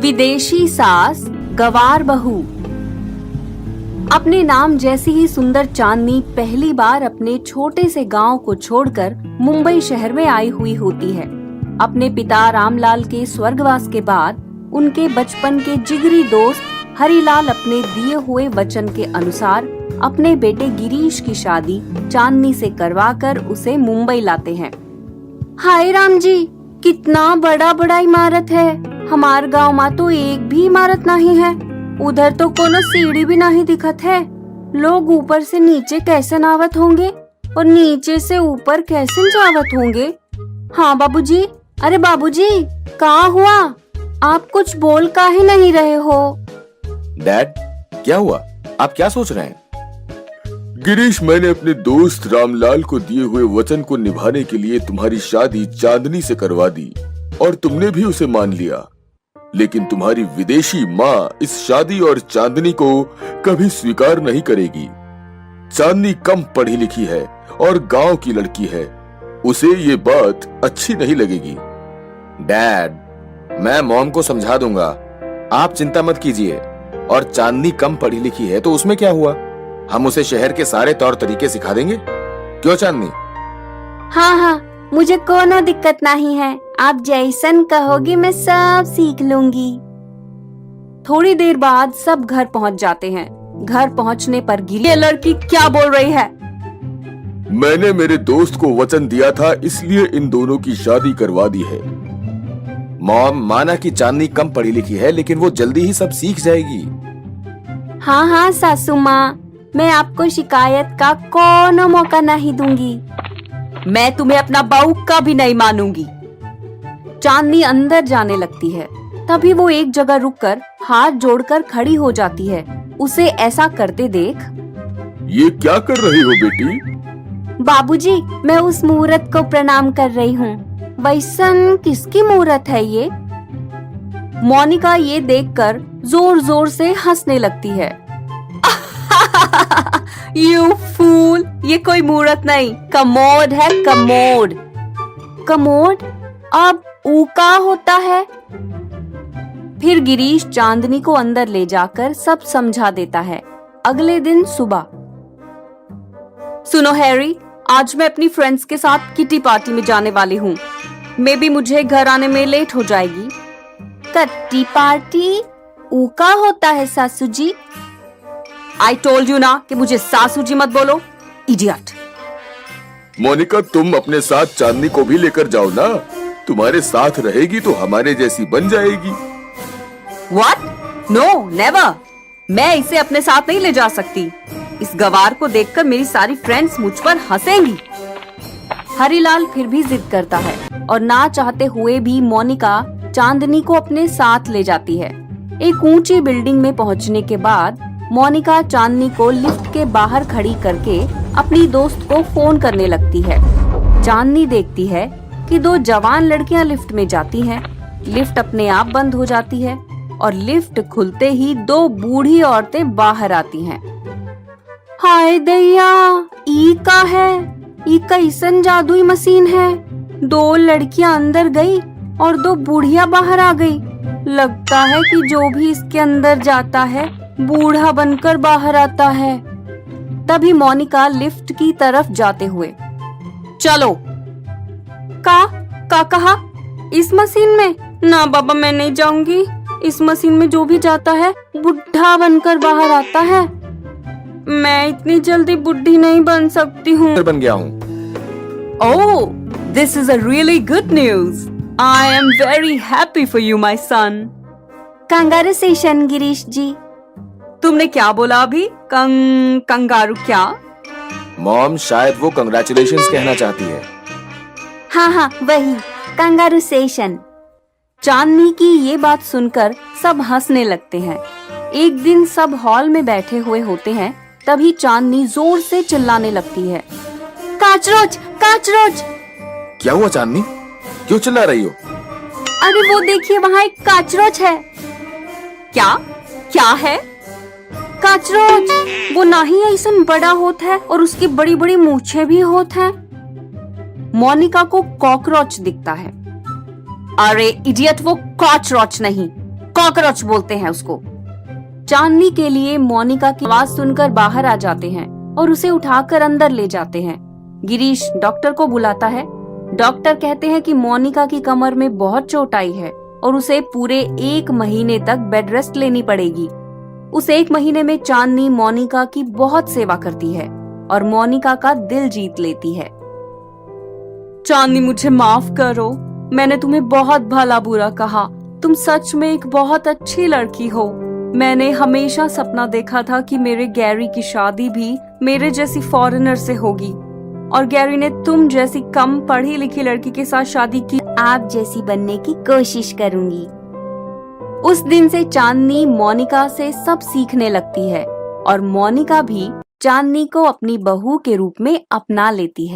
विदेशी सास, गवार बहू। अपने नाम जैसी ही सुंदर चांदनी पहली बार अपने छोटे से गांव को छोड़कर मुंबई शहर में आई हुई होती है। अपने पिता रामलाल के स्वर्गवास के बाद उनके बचपन के जिगरी दोस्त हरिलाल अपने दिए हुए वचन के अनुसार अपने बेटे गिरीश की शादी चांदनी से करवाकर उसे मुंबई लाते हैं। हाय राम जी, कितना बड़ा बड़ा इमारत है। हमार गांव में तो एक भी इमारत नहीं है। उधर तो कोनो सीढ़ी भी नहीं दिखत है। लोग ऊपर से नीचे कैसे नावत होंगे और नीचे से ऊपर कैसे जावत होंगे। हाँ बाबूजी, अरे बाबूजी, कहाँ हुआ? आप कुछ बोल काहे नहीं रहे हो? डैड, क्या हुआ? आप क्या सोच रहे हैं? गिरीश, मैंने अपने दोस्त रामलाल को दिए हुए वचन को निभाने के लिए तुम्हारी शादी चांदनी से करवा दी और तुमने भी उसे मान लिया। लेकिन तुम्हारी विदेशी माँ इस शादी और चांदनी को कभी स्वीकार नहीं करेगी। चांदनी कम पढ़ी लिखी है और गांव की लड़की है। उसे ये बात अच्छी नहीं लगेगी। डैड, मैं मॉम को समझा दूंगा, आप चिंता मत कीजिए। और चांदनी कम पढ़ी लिखी है तो उसमें क्या हुआ? हम उसे शहर के सारे तौर तरीके सिखा देंगे। क्यों चांदनी? हाँ हाँ, मुझे कोनो दिक्कत नहीं है। आप जैसन कहोगे मैं सब सीख लूंगी। थोड़ी देर बाद सब घर पहुंच जाते हैं। घर पहुंचने पर गिरी, ये लड़की क्या बोल रही है? मैंने मेरे दोस्त को वचन दिया था, इसलिए इन दोनों की शादी करवा दी है। मॉम, माना कि चांदनी कम पढ़ी लिखी है, लेकिन वो जल्दी ही सब सीख जाएगी। हाँ हाँ सासू माँ, मैं आपको शिकायत का कोनो मौका नहीं दूंगी। मैं तुम्हें अपना बहू का भी नहीं मानूंगी। चांदनी अंदर जाने लगती है। तभी वो एक जगह रुककर हाथ जोड़कर खड़ी हो जाती है। उसे ऐसा करते देख, ये क्या कर रही हो बेटी? बाबूजी, मैं उस मूरत को प्रणाम कर रही हूँ। वैसन किसकी मूरत है ये? मोनिका ये देखकर जोर जोर से हंसने लगती है। यू फूल, ये कोई मूरत नहीं, कमोड है, कमोड। कमोड? अब ऊ का होता है? फिर गिरीश चांदनी को अंदर ले जाकर सब समझा देता है। अगले दिन सुबह, सुनो हैरी, आज मैं अपनी फ्रेंड्स के साथ किटी पार्टी में जाने वाली हूँ। मे बी मुझे घर आने में लेट हो जाएगी। किटी पार्टी ऊ का होता है सासू जी? आई टोल्ड यू ना कि मुझे सासू जी मत बोलो, इडियट। मोनिका, तुम अपने साथ चांदनी को भी लेकर जाओ ना। तुम्हारे साथ रहेगी तो हमारे जैसी बन जाएगी। What? No, never. मैं इसे अपने साथ नहीं ले जा सकती। इस गवार को देखकर मेरी सारी फ्रेंड्स मुझ पर हंसेंगी। हरिलाल फिर भी जिद करता है और ना चाहते हुए भी मोनिका चांदनी को अपने साथ ले जाती है। एक ऊंची बिल्डिंग में पहुंचने के बाद मोनिका चांदनी को लिफ्ट के बाहर खड़ी करके अपनी दोस्त को फोन करने लगती है। चांदनी देखती है कि दो जवान लड़कियां लिफ्ट में जाती हैं। लिफ्ट अपने आप बंद हो जाती है और लिफ्ट खुलते ही दो बूढ़ी औरतें बाहर आती हैं। हाय दैया, ई का है? ई कैसन जादुई मशीन है? दो लड़कियां अंदर गई और दो बूढ़िया बाहर आ गई। लगता है कि जो भी इसके अंदर जाता है बूढ़ा बनकर बाहर आता है। तभी मोनिका लिफ्ट की तरफ जाते हुए, चलो। का कहा? इस मशीन में? ना बाबा, मैं नहीं जाऊंगी। इस मशीन में जो भी जाता है बुढ़ा बनकर बाहर आता है। मैं इतनी जल्दी बुढ़ी नहीं बन सकती हूँ। बन गया हूँ। Oh, this is a really good news. I am very happy for you my son. Congratulation Girish ji. तुमने क्या बोला अभी? कंगारू क्या? मॉम, शायद वो कंग्रेचुलेशंस कहना चाहती है। हाँ, वही, कांग्रेचुलेशन। चांदनी की ये बात सुनकर सब हंसने लगते हैं। एक दिन सब हॉल में बैठे हुए होते हैं। तभी चांदनी जोर से चिल्लाने लगती है, काचरोच, काचरोच। क्या हुआ चांदनी? क्यों चिल्ला रही हो? अरे वो देखिए, वहाँ एक काचरोच है। क्या है? काचरोच, वो ना ही ऐसा बड़ा होता है और उसकी बड़ी बड़ी मूछें भी होत हैं। मोनिका को कॉकरोच दिखता है। अरे इडियट, वो कॉचरोच नहीं, कॉकरोच बोलते हैं उसको। चांदनी के लिए मोनिका की आवाज सुनकर बाहर आ जाते हैं और उसे उठाकर अंदर ले जाते हैं। गिरीश डॉक्टर को बुलाता है। डॉक्टर कहते हैं कि मोनिका की कमर में बहुत चोट आई है और उसे पूरे 1 महीने तक बेड रेस्ट लेनी पड़ेगी। उस 1 महीने में चांदनी मोनिका की बहुत सेवा करती है और मोनिका का दिल जीत लेती है। चांदनी मुझे माफ करो, मैंने तुम्हें बहुत भला बुरा कहा। तुम सच में एक बहुत अच्छी लड़की हो। मैंने हमेशा सपना देखा था कि मेरे गैरी की शादी भी मेरे जैसी फॉरेनर से होगी और गैरी ने तुम जैसी कम पढ़ी लिखी लड़की के साथ शादी की। आप जैसी बनने की कोशिश करूंगी। उस दिन से चांदनी मोनिका से सब सीखने लगती है और मोनिका भी चांदनी को अपनी बहू के रूप में अपना लेती है।